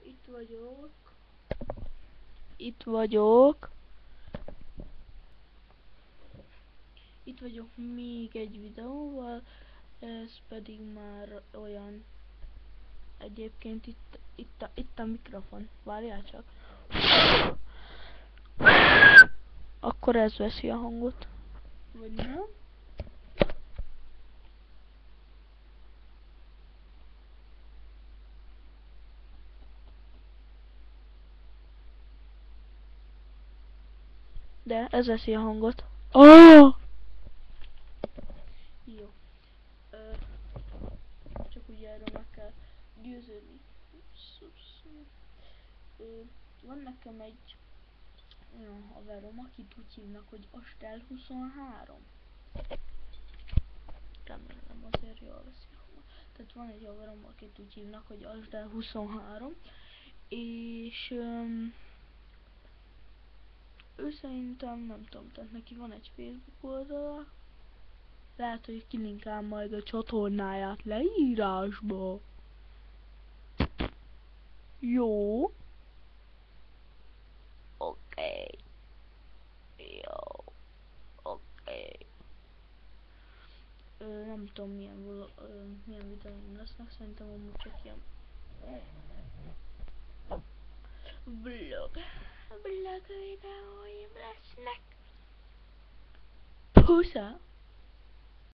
Itt vagyok. Itt vagyok. Itt vagyok még egy videóval. Ez pedig már olyan. Egyébként itt a mikrofon. Várjál csak. Akkor ez veszi a hangot. Vagy nem? De ez veszi a hangot. Oh! Jó. Csak ugye erről meg kell győződni. Van nekem egy olyan haverom, akit úgy hívnak, hogy Astel 23. Remélem azért jól veszi a hangot. Tehát van egy haverom, akit úgy hívnak, hogy Astel 23. És ő szerintem, nem tudom, tehát neki van egy Facebook oldala. Lehet, hogy kilinkelem majd a csatornáját leírásba. Jó. Oké. Jó. Oké. Nem tudom milyen videóim lesznek, szerintem amúgy csak ilyen vlog videóim lesznek. Pusza.